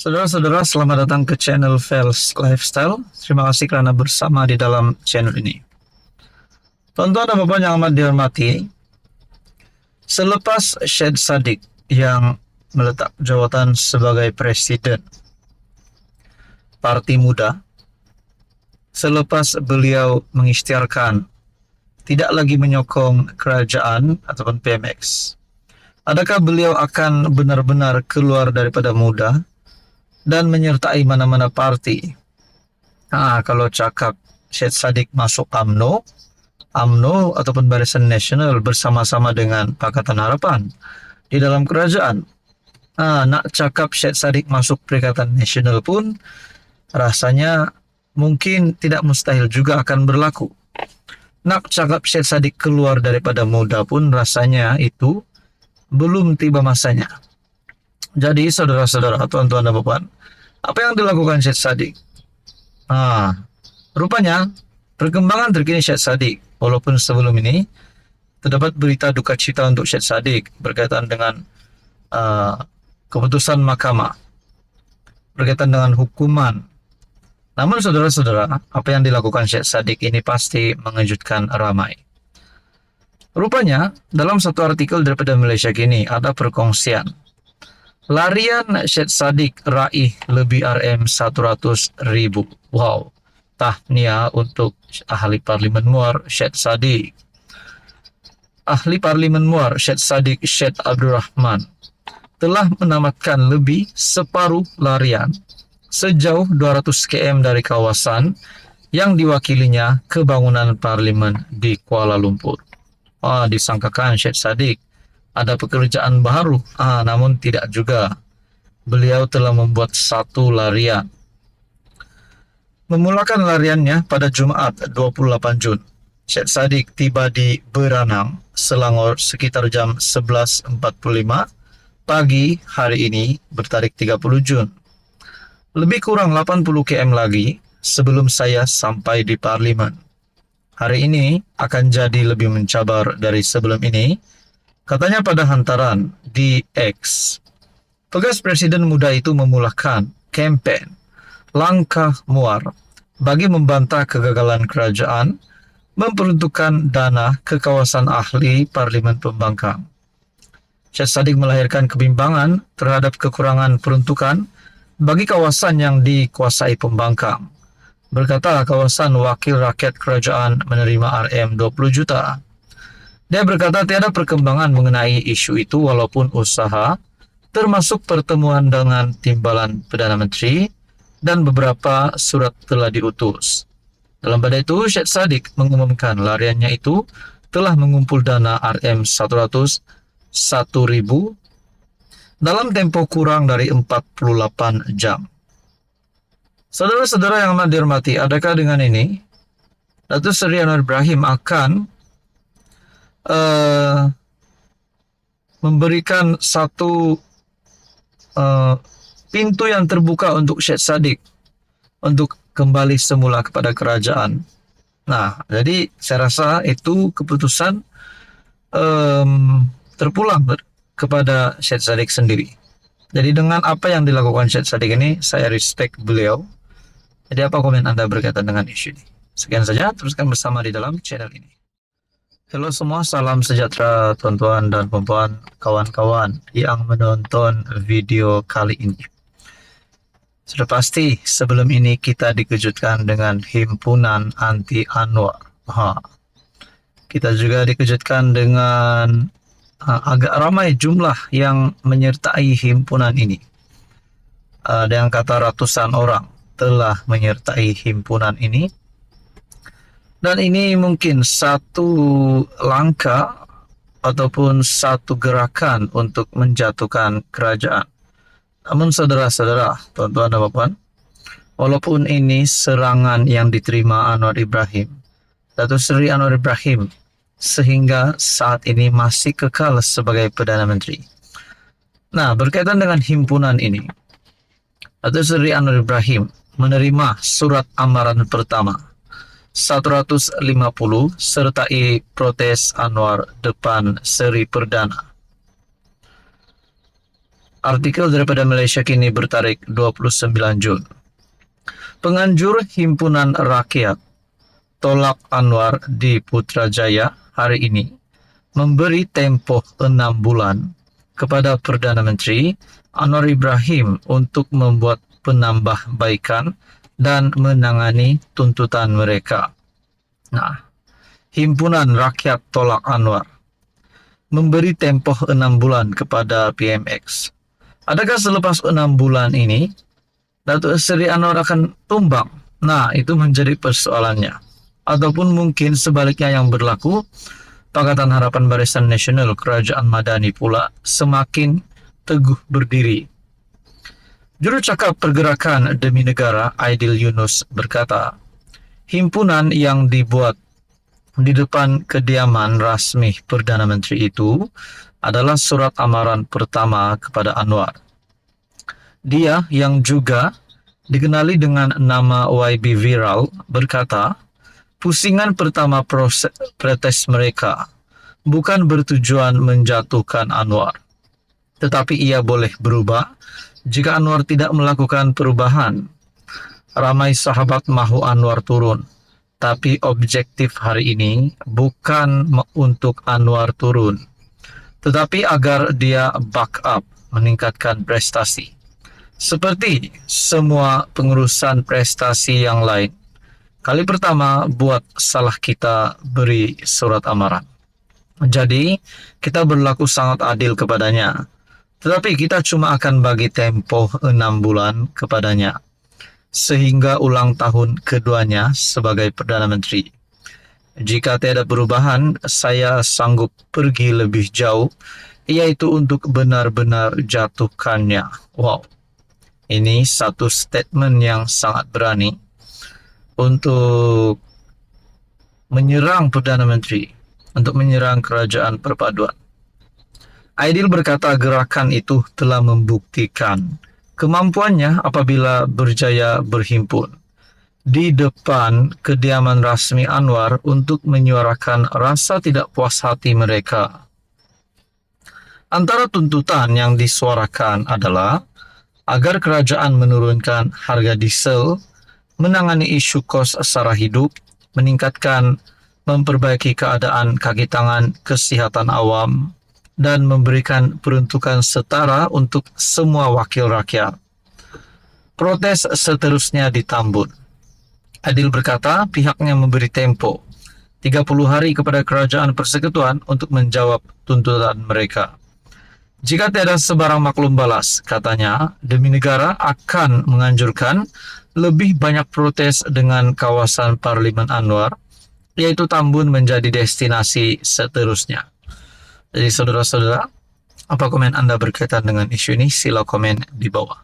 Saudara-saudara, selamat datang ke channel Fels Lifestyle. Terima kasih karena bersama di dalam channel ini. Tuan-tuan dan Bapak yang amat dihormati, selepas Syed Saddiq yang meletak jawatan sebagai Presiden Parti Muda, selepas beliau mengisytiharkan tidak lagi menyokong kerajaan ataupun PMX, adakah beliau akan benar-benar keluar daripada Muda dan menyertai mana-mana parti? Kalau cakap Syed Saddiq masuk UMNO ataupun Barisan Nasional bersama-sama dengan Pakatan Harapan di dalam kerajaan. Nak cakap Syed Saddiq masuk Perikatan Nasional pun rasanya mungkin tidak mustahil juga akan berlaku. Nak cakap Syed Saddiq keluar daripada Muda pun rasanya itu belum tiba masanya. Jadi saudara-saudara, tuan-tuan dan bapak, apa yang dilakukan Syed Saddiq? Rupanya perkembangan terkini Syed Saddiq, walaupun sebelum ini terdapat berita duka cita untuk Syed Saddiq berkaitan dengan keputusan mahkamah, berkaitan dengan hukuman. Namun saudara-saudara, apa yang dilakukan Syed Saddiq ini pasti mengejutkan ramai. Rupanya dalam satu artikel daripada Malaysia Kini ada perkongsian larian Syed Saddiq raih lebih RM100,000. Wow, tahniah untuk ahli Parlimen Muar Syed Saddiq. Ahli Parlimen Muar Syed Saddiq Syed Abdul Rahman telah menamatkan lebih separuh larian sejauh 200 km dari kawasan yang diwakilinya kebangunan Parlimen di Kuala Lumpur. Disangkakan Syed Saddiq ada pekerjaan baru, namun tidak juga. Beliau telah membuat satu larian. Memulakan lariannya pada Jumaat 28 Jun. Syed Saddiq tiba di Beranang, Selangor sekitar jam 11.45 pagi hari ini bertarik 30 Jun. Lebih kurang 80 km lagi sebelum saya sampai di Parlimen. Hari ini akan jadi lebih mencabar dari sebelum ini, katanya pada hantaran di X. Tugas Presiden Muda itu memulakan kempen Langkah Muar bagi membantah kegagalan kerajaan memperuntukkan dana ke kawasan ahli Parlimen Pembangkang. Syed Saddiq melahirkan kebimbangan terhadap kekurangan peruntukan bagi kawasan yang dikuasai pembangkang. Berkata kawasan wakil rakyat kerajaan menerima RM20 juta. Dia berkata tiada perkembangan mengenai isu itu walaupun usaha, termasuk pertemuan dengan timbalan Perdana Menteri dan beberapa surat telah diutus. Dalam pada itu, Syed Saddiq mengumumkan lariannya itu telah mengumpul dana RM101,000 dalam tempo kurang dari 48 jam. Saudara-saudara yang amat dihormati, adakah dengan ini Datuk Seri Anwar Ibrahim akan memberikan satu pintu yang terbuka untuk Syed Saddiq untuk kembali semula kepada kerajaan? Jadi saya rasa itu keputusan terpulang kepada Syed Saddiq sendiri. Jadi dengan apa yang dilakukan Syed Saddiq ini, saya respect beliau. Jadi apa komen Anda berkaitan dengan isu ini? Sekian saja, teruskan bersama di dalam channel ini. Halo semua, salam sejahtera tuan-tuan dan puan-puan, kawan-kawan yang menonton video kali ini. Sudah pasti sebelum ini kita dikejutkan dengan himpunan anti Anwar. Kita juga dikejutkan dengan agak ramai jumlah yang menyertai himpunan ini. Ada yang kata ratusan orang telah menyertai himpunan ini. Dan ini mungkin satu langkah ataupun satu gerakan untuk menjatuhkan kerajaan. Namun saudara-saudara, tuan-tuan dan puan, walaupun ini serangan yang diterima Anwar Ibrahim, Datuk Seri Anwar Ibrahim sehingga saat ini masih kekal sebagai Perdana Menteri. Berkaitan dengan himpunan ini, Datuk Seri Anwar Ibrahim menerima surat amaran pertama 150 sertai protes Anwar depan Seri Perdana. Artikel daripada Malaysia Kini bertarik 29 Jun. Penganjur Himpunan Rakyat Tolak Anwar di Putrajaya hari ini memberi tempoh 6 bulan kepada Perdana Menteri Anwar Ibrahim untuk membuat penambahbaikan dan menangani tuntutan mereka. Nah, Himpunan Rakyat Tolak Anwar memberi tempoh 6 bulan kepada PMX. Adakah selepas 6 bulan ini Datuk Seri Anwar akan tumbang? Nah, itu menjadi persoalannya. Ataupun mungkin sebaliknya yang berlaku, Pakatan Harapan Barisan Nasional Kerajaan Madani pula semakin teguh berdiri. Juru cakap Pergerakan Demi Negara Aidil Yunus berkata, himpunan yang dibuat di depan kediaman rasmi Perdana Menteri itu adalah surat amaran pertama kepada Anwar. Dia yang juga dikenali dengan nama YB Viral berkata, pusingan pertama protes mereka bukan bertujuan menjatuhkan Anwar, tetapi ia boleh berubah jika Anwar tidak melakukan perubahan. Ramai sahabat mahu Anwar turun, tapi objektif hari ini bukan untuk Anwar turun, tetapi agar dia backup meningkatkan prestasi. Seperti semua pengurusan prestasi yang lain, kali pertama buat salah kita beri surat amaran. Jadi, kita berlaku sangat adil kepadanya. Tetapi kita cuma akan bagi tempoh 6 bulan kepadanya, sehingga ulang tahun keduanya sebagai Perdana Menteri. Jika tiada perubahan, saya sanggup pergi lebih jauh, yaitu untuk benar-benar jatuhkannya. Wow. Ini satu statement yang sangat berani untuk menyerang Perdana Menteri, untuk menyerang Kerajaan Perpaduan. Aidil berkata gerakan itu telah membuktikan kemampuannya apabila berjaya berhimpun di depan kediaman rasmi Anwar untuk menyuarakan rasa tidak puas hati mereka. Antara tuntutan yang disuarakan adalah agar kerajaan menurunkan harga diesel, menangani isu kos sara hidup, meningkatkan, memperbaiki keadaan kaki tangan kesihatan awam, dan memberikan peruntukan setara untuk semua wakil rakyat. Protes seterusnya ditambun. Aidil berkata pihaknya memberi tempo 30 hari kepada Kerajaan Persekutuan untuk menjawab tuntutan mereka. Jika tiada sebarang maklum balas, katanya, Demi Negara akan menganjurkan lebih banyak protes dengan kawasan Parlimen Anwar, yaitu Tambun menjadi destinasi seterusnya. Jadi saudara-saudara, apa komen Anda berkaitan dengan isu ini? Sila komen di bawah.